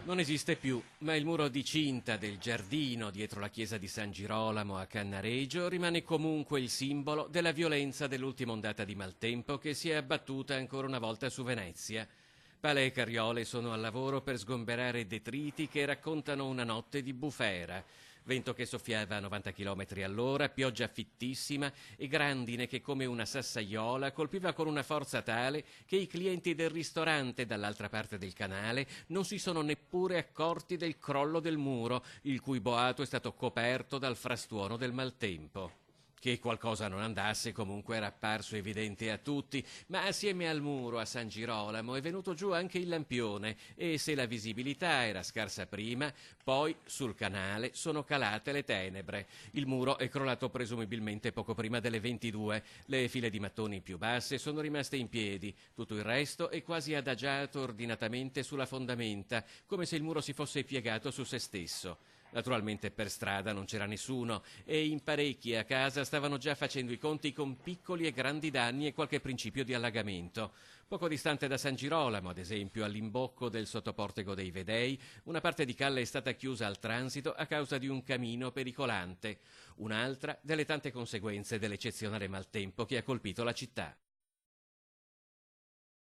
Non esiste più, ma il muro di cinta del giardino dietro la chiesa di San Girolamo a Cannaregio rimane comunque il simbolo della violenza dell'ultima ondata di maltempo che si è abbattuta ancora una volta su Venezia. Pale e carriole sono al lavoro per sgomberare detriti che raccontano una notte di bufera. Vento che soffiava a 90 km all'ora, pioggia fittissima e grandine che come una sassaiola colpiva con una forza tale che i clienti del ristorante dall'altra parte del canale non si sono neppure accorti del crollo del muro, il cui boato è stato coperto dal frastuono del maltempo. Che qualcosa non andasse comunque era apparso evidente a tutti, ma assieme al muro a San Girolamo è venuto giù anche il lampione e se la visibilità era scarsa prima, poi sul canale sono calate le tenebre. Il muro è crollato presumibilmente poco prima delle 22, le file di mattoni più basse sono rimaste in piedi, tutto il resto è quasi adagiato ordinatamente sulla fondamenta, come se il muro si fosse piegato su se stesso. Naturalmente per strada non c'era nessuno e in parecchi a casa stavano già facendo i conti con piccoli e grandi danni e qualche principio di allagamento. Poco distante da San Girolamo, ad esempio, all'imbocco del sottoportico dei Vedei, una parte di calle è stata chiusa al transito a causa di un camino pericolante. Un'altra delle tante conseguenze dell'eccezionale maltempo che ha colpito la città.